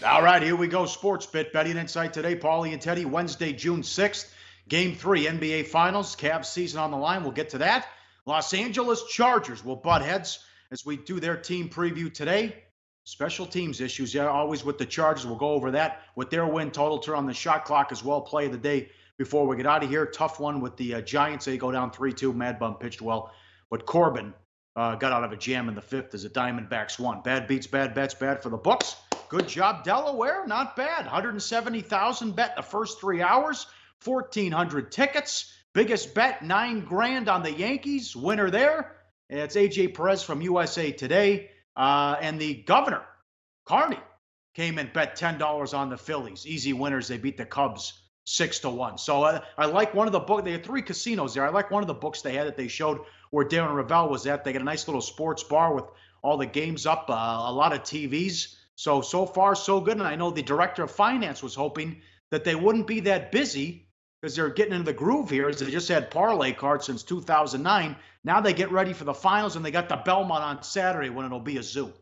All right, here we go. Sports Bet betting insight today. Pauly and Teddy, Wednesday, June 6th. Game 3, NBA Finals. Cavs season on the line. We'll get to that. Los Angeles Chargers will butt heads as we do their team preview today. Special teams issues, yeah, always with the Chargers. We'll go over that with their win total. Turn on the shot clock as well. Play of the day before we get out of here. Tough one with the Giants. They go down 3-2. Mad Bum pitched well. But Corbin got out of a jam in the 5th as the Diamondbacks won. Bad beats, bad bets, bad for the books. Good job, Delaware. Not bad. 170,000 bet the first 3 hours. 1,400 tickets. Biggest bet, $9,000 on the Yankees. Winner there. It's AJ Perez from USA Today. And the governor, Carney, came and bet $10 on the Phillies. Easy winners. They beat the Cubs 6-1. So I like one of the books. They had 3 casinos there. I like one of the books they had that they showed where Darren Ravel was at. They got a nice little sports bar with all the games up, a lot of TVs. So far, so good. And I know the director of finance was hoping that they wouldn't be that busy because they're getting into the groove here. As they just had parlay cards since 2009. Now they get ready for the finals, and they got the Belmont on Saturday when it'll be a zoo.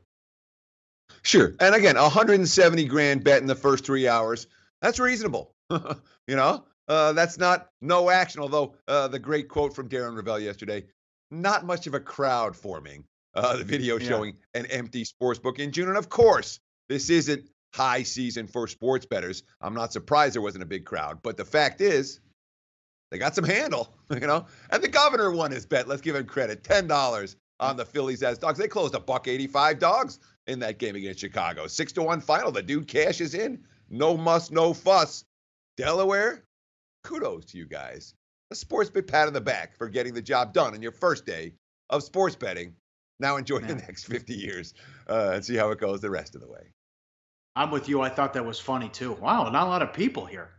Sure. And again, 170 grand bet in the first 3 hours. That's reasonable. That's not no action. Although the great quote from Darren Ravel yesterday, not much of a crowd forming. The video showing an empty sportsbook in June. And of course, this isn't high season for sports bettors. I'm not surprised there wasn't a big crowd. But the fact is, they got some handle, And the governor won his bet. Let's give him credit. $10 on the Phillies as dogs. They closed $1.85 dogs in that game against Chicago. 6-1 final. The dude cashes in. No muss, no fuss. Delaware, kudos to you guys. A sports bet pat on the back for getting the job done on your first day of sports betting. Now enjoy the next 50 years and see how it goes the rest of the way. I'm with you. I thought that was funny, too. Wow, not a lot of people here.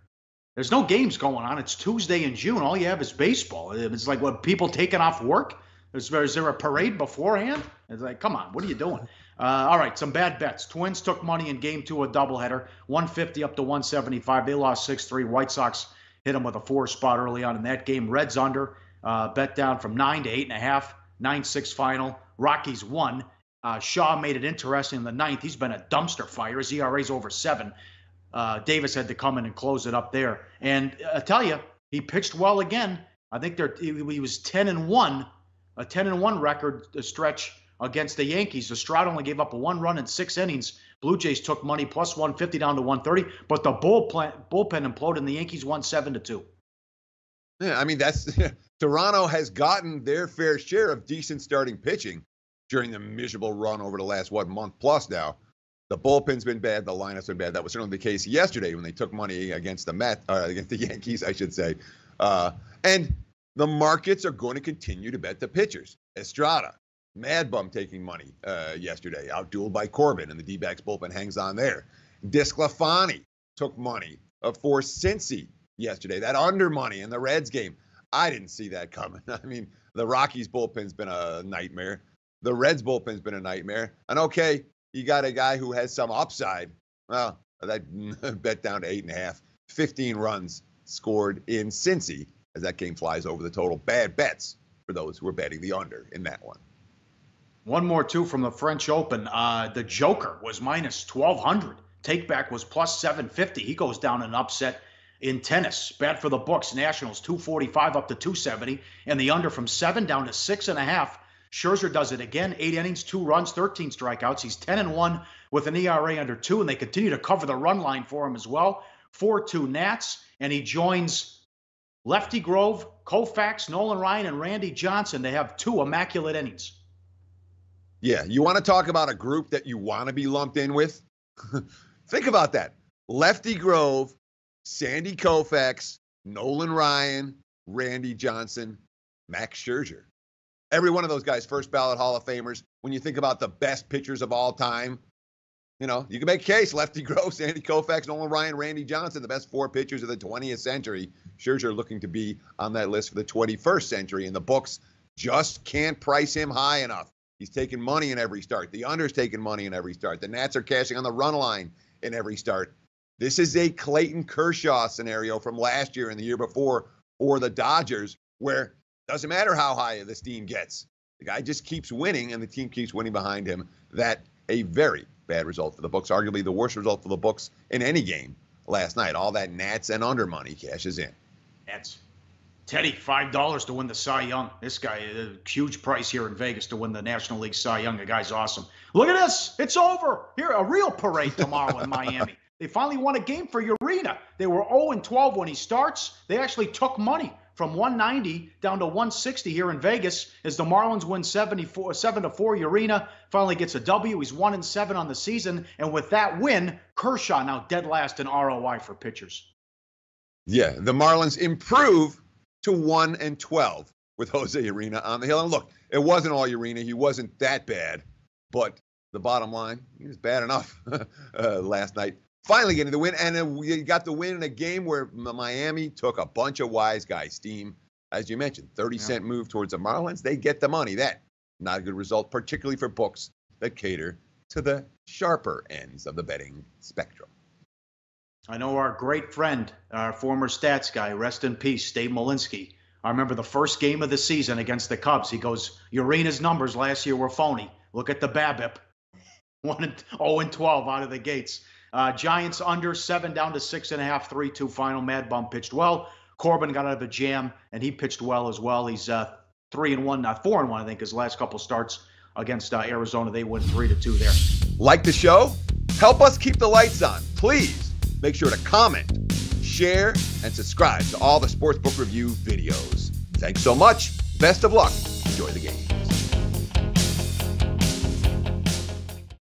There's no games going on. It's Tuesday in June. All you have is baseball. It's like, what, people taking off work? Is there a parade beforehand? It's like, come on, what are you doing? All right, some bad bets. Twins took money in Game 2, a doubleheader, 150 up to 175. They lost 6-3. White Sox hit them with a 4 spot early on in that game. Reds under, bet down from 9 to 8.5, 9-6 final. Rockies won. Shaw made it interesting in the 9th. He's been a dumpster fire. His ERA's over 7. Davis had to come in and close it up there. And I tell you, he pitched well again. I think he was 10-1, a 10-1 record stretch against the Yankees. Estrada only gave up a 1 run in 6 innings. Blue Jays took money plus 150 down to 130, but the bullpen imploded and the Yankees won 7-2. Yeah, I mean, Toronto has gotten their fair share of decent starting pitching during the miserable run over the last, month plus now. The bullpen's been bad. The lineup's been bad. That was certainly the case yesterday when they took money against against the Yankees, I should say. And the markets are going to continue to bet the pitchers. Estrada, Mad Bum taking money yesterday, outdueled by Corbin, and the D-backs bullpen hangs on there. Disclafani took money for Cincy yesterday. That under money in the Reds game. I didn't see that coming. I mean, the Rockies bullpen's been a nightmare. The Reds bullpen's been a nightmare. And okay, you got a guy who has some upside. Well, that bet down to 8.5. 15 runs scored in Cincy as that game flies over the total. Bad bets for those who are betting the under in that one. One more, too, from the French Open. The Joker was minus 1,200. Takeback was plus 750. He goes down in an upset in tennis. Bad for the books. Nationals 245 up to 270. And the under from 7 down to 6.5. Scherzer does it again. 8 innings, 2 runs, 13 strikeouts. He's 10-1 with an ERA under 2, and they continue to cover the run line for him as well. 4-2 Nats, and he joins Lefty Grove, Koufax, Nolan Ryan, and Randy Johnson. They have 2 immaculate innings. Yeah, you want to talk about a group that you want to be lumped in with? Think about that. Lefty Grove, Sandy Koufax, Nolan Ryan, Randy Johnson, Max Scherzer. Every one of those guys, first ballot Hall of Famers. When you think about the best pitchers of all time, you can make a case. Lefty Grove, Sandy Koufax, Nolan Ryan, Randy Johnson, the best 4 pitchers of the 20th century. Scherzer looking to be on that list for the 21st century, and the books just can't price him high enough. He's taking money in every start. The under's taking money in every start. The Nats are cashing on the run line in every start. This is a Clayton Kershaw scenario from last year and the year before for the Dodgers, where doesn't matter how high this team gets. The guy just keeps winning, and the team keeps winning behind him. That a very, bad result for the books. Arguably the worst result for the books in any game last night. All that Nats and under money cashes in. Nats. Teddy, $5 to win the Cy Young. This guy, a huge price here in Vegas to win the National League Cy Young. The guy's awesome. Look at this. It's over. Here, a real parade tomorrow in Miami. They finally won a game for Urena. They were 0-12 when he starts. They actually took money from 190 down to 160 here in Vegas as the Marlins win 7-4. Urena finally gets a W. He's 1-7 on the season. And with that win, Kershaw now dead last in ROI for pitchers. Yeah, the Marlins improve to 1-12 with Jose Urena on the hill. And look, it wasn't all Urena. He wasn't that bad. But the bottom line, he was bad enough last night. Finally getting the win. And we got the win in a game where Miami took a bunch of wise guy steam. As you mentioned, 30-cent move towards the Marlins. They get the money. That, not a good result, particularly for books that cater to the sharper ends of the betting spectrum. I know our great friend, our former stats guy, rest in peace, Dave Malinsky. I remember the first game of the season against the Cubs. He goes, Urena's numbers last year were phony. Look at the BABIP. 0-12 out of the gates. Giants under 7 down to 6.5, 3-2 final. Mad Bum pitched well. Corbin got out of a jam, and he pitched well as well. He's 3-1, not 4-1, I think, his last couple starts against Arizona. They win 3-2 there. Like the show? Help us keep the lights on. Please make sure to comment, share, and subscribe to all the Sportsbook Review videos. Thanks so much. Best of luck. Enjoy the games.